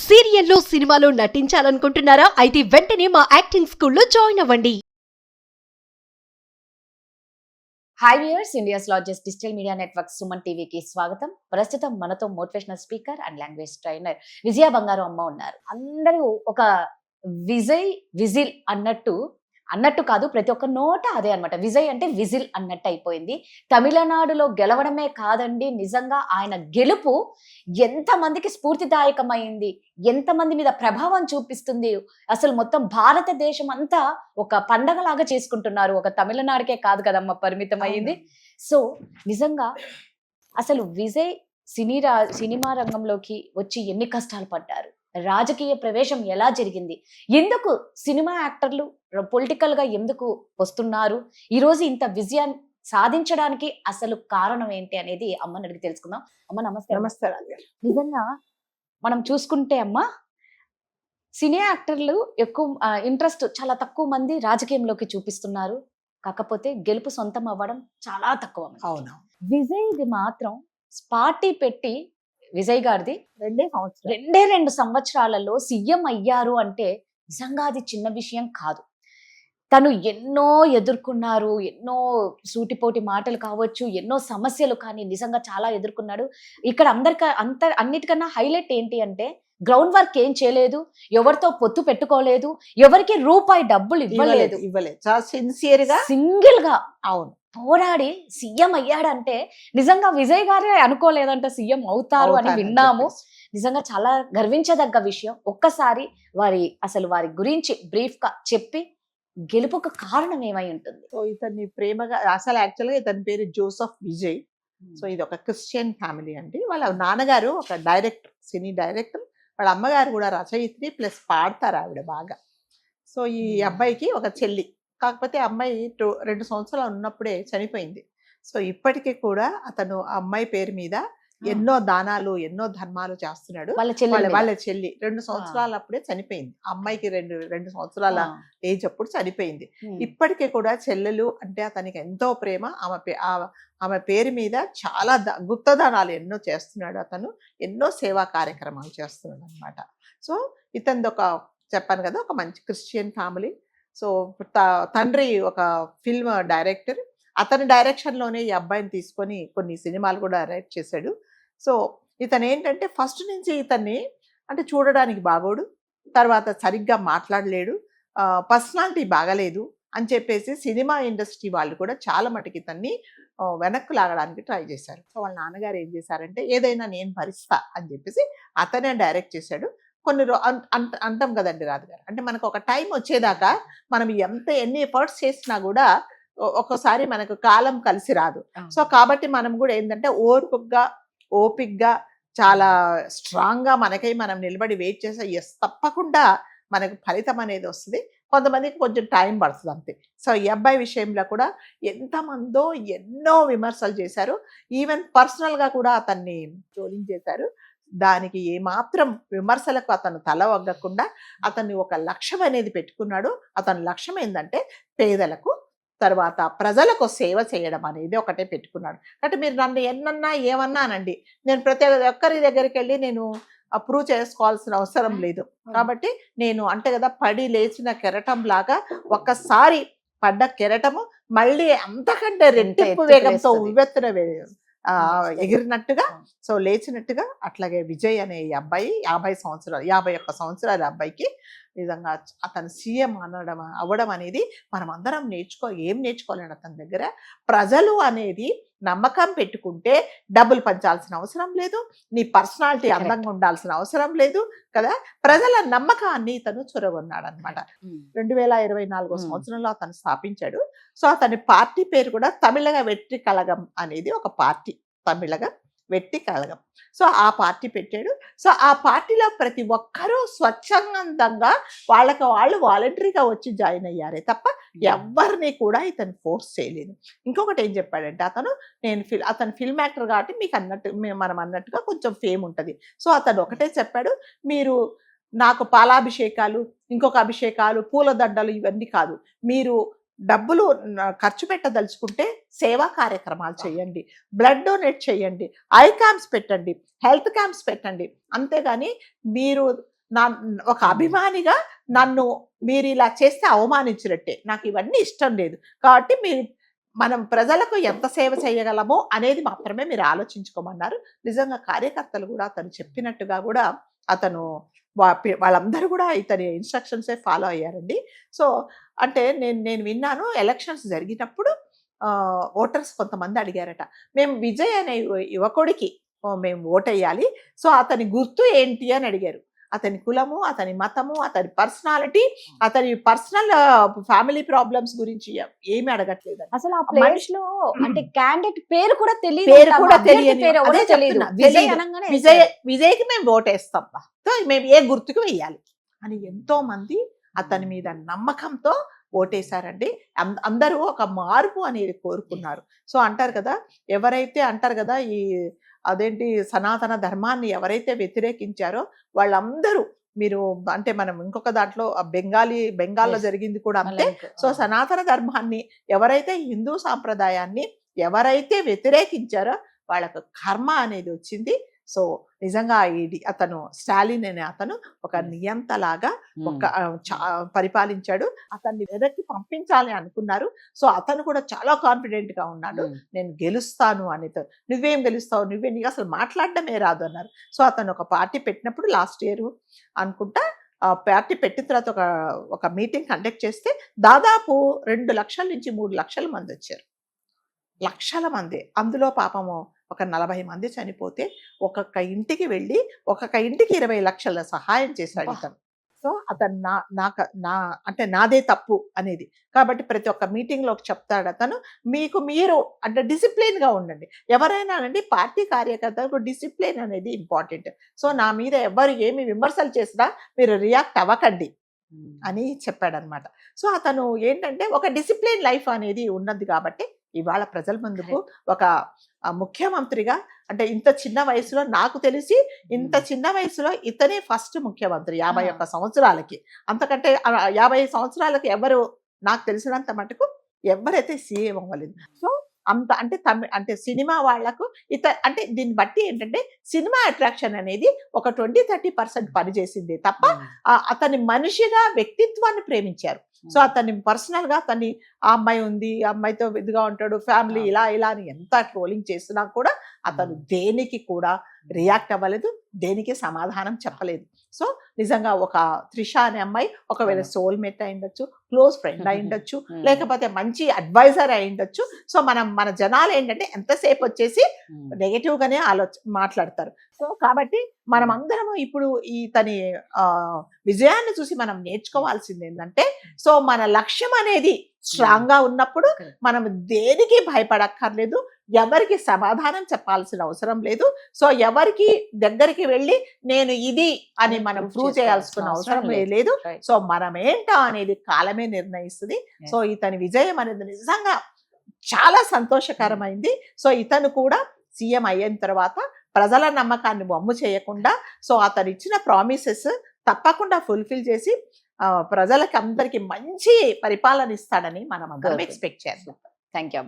సీరియల్లో సినిమాలో నటించాలనుకుంటున్నారా? అయితే వెంటనే మా యాక్టింగ్ స్కూల్లో జాయిన్ అవ్వండి. Hi viewers, India's largest digital media network Suman టీవీకి స్వాగతం. ప్రస్తుతం మనతో motivational speaker and language trainer Vijaya Bangaru Amma ఉన్నారు. అందరూ ఒక విజిల్ అన్నట్టు కాదు, ప్రతి ఒక్క నోట అదే అన్నమాట. విజయ్ అంటే విజిల్ అన్నట్టు అయిపోయింది. తమిళనాడులో గెలవడమే కాదండి, నిజంగా ఆయన గెలుపు ఎంతమందికి స్ఫూర్తిదాయకమైంది, ఎంతమంది మీద ప్రభావం చూపిస్తుంది. అసలు మొత్తం భారతదేశం అంతా ఒక పండగలాగా చేసుకుంటున్నారు. ఒక తమిళనాడుకే కాదు కదమ్మా పరిమితం అయింది. సో నిజంగా అసలు విజయ్ సినిమా రంగంలోకి వచ్చి ఎన్ని కష్టాలు పడ్డారు, రాజకీయ ప్రవేశం ఎలా జరిగింది, ఎందుకు సినిమా యాక్టర్లు పొలిటికల్ గా ఎందుకు వస్తున్నారు, ఈ రోజు ఇంత విజయాన్ని సాధించడానికి అసలు కారణం ఏంటి అనేది అమ్మని అడిగి తెలుసుకుందాం. అమ్మ నమస్తే. నమస్తే. నిజంగా మనం చూసుకుంటే అమ్మ, సినీ యాక్టర్లు ఎక్కువ ఇంట్రెస్ట్ చాలా తక్కువ మంది రాజకీయంలోకి చూపిస్తున్నారు. కాకపోతే గెలుపు సొంతం అవ్వడం చాలా తక్కువ. అవును. విజయ్ది మాత్రం పార్టీ పెట్టి, విజయ్ గారిది 2 సంవత్సరాలలో సీఎం అయ్యారు అంటే నిజంగా అది చిన్న విషయం కాదు. తను ఎన్నో ఎదుర్కొన్నారు, ఎన్నో సూటిపోటి మాటలు కావచ్చు, ఎన్నో సమస్యలు, కానీ నిజంగా చాలా ఎదుర్కొన్నాడు. ఇక్కడ అన్నిటికన్నా హైలైట్ ఏంటి అంటే, గ్రౌండ్ వర్క్ ఏం చేయలేదు, ఎవరితో పొత్తు పెట్టుకోలేదు, ఎవరికి రూపాయి డబ్బులు ఇవ్వలేదు. చాలా సిన్సియర్ గా సింగిల్ గా అవును పోరాడి సీఎం అయ్యాడంటే నిజంగా విజయ్ గారే అనుకోలేదంట సీఎం అవుతారు అని విన్నాము. నిజంగా చాలా గర్వించదగ్గ విషయం. ఒక్కసారి వారి గురించి బ్రీఫ్ గా చెప్పి గెలుపుకు కారణం ఏమై ఉంటుంది? సో ఇతన్ని ప్రేమగా, అసలు యాక్చువల్ గా ఇతని పేరు జోసెఫ్ విజయ్. సో ఇది ఒక క్రిస్టియన్ ఫ్యామిలీ అండి. వాళ్ళ నాన్నగారు ఒక డైరెక్టర్, సినీ డైరెక్టర్. వాళ్ళ అమ్మగారు కూడా రచయిత్రి, ప్లస్ పాడతారు ఆవిడ బాగా. సో ఈ అబ్బాయికి ఒక చెల్లి, కాకపోతే అమ్మాయి 2 సంవత్సరాలు ఉన్నప్పుడే చనిపోయింది. సో ఇప్పటికీ కూడా అతను ఆ అమ్మాయి పేరు మీద ఎన్నో దానాలు, ఎన్నో ధర్మాలు చేస్తున్నాడు. వాళ్ళ చెల్లి 2 సంవత్సరాలు అప్పుడే చనిపోయింది. అమ్మాయికి 2 సంవత్సరాల ఏజ్ అప్పుడు చనిపోయింది. ఇప్పటికీ కూడా చెల్లెలు అంటే అతనికి ఎంతో ప్రేమ. ఆమె పేరు మీద చాలా గుప్తదానాలు ఎన్నో చేస్తున్నాడు. అతను ఎన్నో సేవా కార్యక్రమాలు చేస్తున్నాడు అనమాట. సో ఇతనిది చెప్పాను కదా, ఒక మంచి క్రిస్టియన్ ఫ్యామిలీ. సో తండ్రి ఒక ఫిల్మ్ డైరెక్టర్. అతని డైరెక్షన్లోనే ఈ అబ్బాయిని తీసుకొని కొన్ని సినిమాలు కూడా డైరెక్ట్ చేశాడు. సో ఇతను ఏంటంటే ఫస్ట్ నుంచి ఇతన్ని అంటే చూడడానికి బాగోడు, తర్వాత సరిగ్గా మాట్లాడలేడు, పర్సనాలిటీ బాగలేదు అని చెప్పేసి సినిమా ఇండస్ట్రీ వాళ్ళు కూడా చాలా మటుకు ఇతన్ని వెనక్కు లాగడానికి ట్రై చేశారు. సో వాళ్ళ నాన్నగారు ఏం చేశారంటే, ఏదైనా నేను భరిస్తా అని చెప్పేసి అతనే డైరెక్ట్ చేశాడు. అంటాం కదండి రాజుగారు, అంటే మనకు ఒక టైం వచ్చేదాకా మనం ఎన్ని ఎఫర్ట్స్ చేసినా కూడా ఒక్కోసారి మనకు కాలం కలిసి రాదు. సో కాబట్టి మనం కూడా ఏంటంటే ఓపిక్గా చాలా స్ట్రాంగ్ గా మనకై మనం నిలబడి వెయిట్ చేస్తే తప్పకుండా మనకు ఫలితం అనేది వస్తుంది. కొంతమందికి కొంచెం టైం పడుతుంది అంతే. సో ఈ అబ్బాయి విషయంలో కూడా ఎంతమందో ఎన్నో విమర్శలు చేశారు. ఈవెన్ పర్సనల్ గా కూడా అతన్ని ట్రోలింగ్ చేశారు. దానికి ఏమాత్రం విమర్శలకు అతను తల వగ్గకుండా అతన్ని ఒక లక్ష్యం అనేది పెట్టుకున్నాడు. అతని లక్ష్యం ఏంటంటే పేదలకు, తర్వాత ప్రజలకు సేవ చేయడం అనేది ఒకటే పెట్టుకున్నాడు. అంటే మీరు నన్ను ఎన్నన్నా ఏమన్నా అనండి, నేను ప్రతి ఒక్కరి దగ్గరికి వెళ్ళి నేను ప్రూవ్ చేసుకోవాల్సిన అవసరం లేదు. కాబట్టి నేను అంటే కదా, పడి లేచిన కెరటం లాగా ఒక్కసారి పడ్డ కెరటము మళ్ళీ అంతకంటే రెట్టింపు వేగంతో ఉవ్వెత్తున ఎగిరినట్టుగా, సో లేచినట్టుగా, అట్లాగే విజయ్ అనే ఈ అబ్బాయి 51 సంవత్సరాల అబ్బాయికి నిజంగా అతను సీఎం అవ్వడం అనేది మనం అందరం ఏం నేర్చుకోవాలండి అతని దగ్గర. ప్రజలు అనేది నమ్మకం పెట్టుకుంటే డబ్బులు పంచాల్సిన అవసరం లేదు, నీ పర్సనాలిటీ అందంగా ఉండాల్సిన అవసరం లేదు కదా. ప్రజల నమ్మకాన్ని ఇతను చొరగొన్నాడు అనమాట. 2024 సంవత్సరంలో అతను స్థాపించాడు. సో అతని పార్టీ పేరు కూడా తమిళగ వెట్రి కళగం అనేది ఒక పార్టీ, తమిళగ వెట్టి కళగం. సో ఆ పార్టీ పెట్టాడు. సో ఆ పార్టీలో ప్రతి ఒక్కరూ స్వచ్ఛందంగా వాళ్ళు వాలంటరీగా వచ్చి జాయిన్ అయ్యారే తప్ప ఎవరిని కూడా ఇతను ఫోర్స్ చేయలేదు. ఇంకొకటి ఏం చెప్పాడంటే, అతను ఫిల్మ్ యాక్టర్ కాబట్టి మనం అన్నట్టుగా కొంచెం ఫేమ్ ఉంటుంది. సో అతను ఒకటే చెప్పాడు, మీరు నాకు పాలాభిషేకాలు, ఇంకొక అభిషేకాలు, పూలదండలు ఇవన్నీ కాదు, మీరు డబ్బులు ఖర్చు పెట్టదలుచుకుంటే సేవా కార్యక్రమాలు చేయండి, బ్లడ్ డొనేట్ చేయండి, ఐ క్యాంప్స్ పెట్టండి, హెల్త్ క్యాంప్స్ పెట్టండి. అంతేగాని మీరు ఒక అభిమానిగా నన్ను మీరు ఇలా చేస్తే అవమానించినట్టే, నాకు ఇవన్నీ ఇష్టం లేదు. కాబట్టి మనం ప్రజలకు ఎంత సేవ చేయగలమో అనేది మాత్రమే మీరు ఆలోచించుకోమన్నారు. నిజంగా కార్యకర్తలు కూడా అతను చెప్పినట్టుగా కూడా అతను వాళ్ళందరూ కూడా ఇతని ఇన్స్ట్రక్షన్సే ఫాలో అయ్యారండి. సో అంటే నేను విన్నాను, ఎలక్షన్స్ జరిగినప్పుడు ఓటర్స్ కొంతమంది అడిగారట, మేము విజయ్ అనే యువకుడికి మేము ఓటేయాలి, సో అతని గుర్తు ఏంటి అని అడిగారు. అతని కులము, అతని మతము, అతని పర్సనాలిటీ, అతని పర్సనల్ ఫ్యామిలీ ప్రాబ్లమ్స్ గురించి ఏమి అడగట్లేదు. అసలు ఆ ప్లేస్ లో అంటే క్యాండిడేట్ పేరు కూడా తెలియదు, పేరు కూడా తెలియని విజయ్కి మేము ఓటేస్తాం, మేము ఏ గుర్తుకు వేయాలి అని ఎంతో మంది అతని మీద నమ్మకంతో ఓటేశారండి. అందరూ ఒక మార్పు అనేది కోరుకున్నారు. సో అంటారు కదా, ఎవరైతే అంటారు కదా ఈ అదేంటి సనాతన ధర్మాన్ని ఎవరైతే వ్యతిరేకించారో వాళ్ళందరూ మీరు అంటే మనం ఇంకొక దాంట్లో బెంగాల్లో జరిగింది కూడా అంతే. సో సనాతన ధర్మాన్ని ఎవరైతే హిందూ సాంప్రదాయాన్ని ఎవరైతే వ్యతిరేకించారో వాళ్ళకు కర్మ అనేది వచ్చింది. సో నిజంగా అతను స్టాలిన్ అనే అతను ఒక నియంతలాగా పరిపాలించాడు. అతన్ని వెనక్కి పంపించాలి అనుకున్నారు. సో అతను కూడా చాలా కాన్ఫిడెంట్ గా ఉన్నాడు, నేను గెలుస్తాను అని. నువ్వేం గెలుస్తావు, నీకు అసలు మాట్లాడడమే రాదు అన్నారు. సో అతను ఒక పార్టీ పెట్టినప్పుడు లాస్ట్ ఇయర్ అనుకుంటా పార్టీ పెట్టిన తర్వాత ఒక మీటింగ్ కండక్ట్ చేస్తే దాదాపు 2 లక్షల నుంచి 3 లక్షల మంది వచ్చారు. లక్షల మంది. అందులో పాపము ఒక 40 మంది చనిపోతే ఒక్కొక్క ఇంటికి వెళ్ళి ఒక్కొక్క ఇంటికి 20 లక్షల సహాయం చేశాడు అతను. సో అతను అంటే నాదే తప్పు అనేది. కాబట్టి ప్రతి ఒక్క మీటింగ్ లో చెప్తాడు అతను, మీరు అంటే డిసిప్లిన్ గా ఉండండి. ఎవరైనా అండి పార్టీ కార్యకర్తలకు డిసిప్లిన్ అనేది ఇంపార్టెంట్. సో నా మీద ఎవరు ఏమి విమర్శలు చేసినా మీరు రియాక్ట్ అవ్వకండి అని చెప్పాడనమాట. సో అతను ఏంటంటే ఒక డిసిప్లిన్ లైఫ్ అనేది ఉన్నది కాబట్టి ఇవాళ ప్రజల ముందుకు ఒక ముఖ్యమంత్రిగా, అంటే ఇంత చిన్న వయసులో, నాకు తెలిసి ఇంత చిన్న వయసులో ఇతనే ఫస్ట్ ముఖ్యమంత్రి 51 సంవత్సరాలకి. అంతకంటే 50 సంవత్సరాలకి ఎవరు నాకు తెలిసినంత మటుకు ఎవరైతే సీఎం అవ్వలేదు. సో అంత అంటే సినిమా వాళ్లకు అంటే దీన్ని బట్టి ఏంటంటే సినిమా అట్రాక్షన్ అనేది ఒక 20-30% పనిచేసింది తప్ప అతని మనిషిగా వ్యక్తిత్వాన్ని ప్రేమించారు. సో అతన్ని పర్సనల్ గా అతన్ని ఆ అమ్మాయి ఉంది, ఆ అమ్మాయితో ఇదిగా ఉంటాడు, ఫ్యామిలీ ఇలా అని ఎంత ట్రోలింగ్ చేసినా కూడా అతను దేనికి కూడా రియాక్ట్ అవ్వలేదు, దేనికి సమాధానం చెప్పలేదు. సో నిజంగా ఒక త్రిష అనే అమ్మాయి ఒకవేళ సోల్మేట్ అయి ఉండొచ్చు, క్లోజ్ ఫ్రెండ్ అయి ఉండొచ్చు, లేకపోతే మంచి అడ్వైజర్ అయి ఉండొచ్చు. సో మన జనాలు ఏంటంటే ఎంతసేపు వచ్చేసి నెగటివ్ గానే మాట్లాడతారు. సో కాబట్టి మనం అందరం ఇప్పుడు ఇతని విజయాన్ని చూసి మనం నేర్చుకోవాల్సింది ఏంటంటే, సో మన లక్ష్యం అనేది స్ట్రాంగ్ గా ఉన్నప్పుడు మనం దేనికి భయపడక్కర్లేదు, ఎవరికి సమాధానం చెప్పాల్సిన అవసరం లేదు. సో ఎవరికి దగ్గరికి వెళ్ళి నేను ఇది అని మనం ప్రూవ్ చేయాల్సిన అవసరం లేదు. సో మనం ఏంటో అనేది కాలమే నిర్ణయిస్తుంది. సో ఇతని విజయం అనేది నిజంగా చాలా సంతోషకరమైంది. సో ఇతను కూడా సీఎం అయిన తర్వాత ప్రజల నమ్మకాన్ని వమ్ము చేయకుండా, సో అతను ఇచ్చిన ప్రామిసెస్ తప్పకుండా ఫుల్ఫిల్ చేసి ప్రజలకి అందరికి మంచి పరిపాలన ఇస్తాడని మనం అందరం ఎక్స్పెక్ట్ చేస్తాం. Thank you.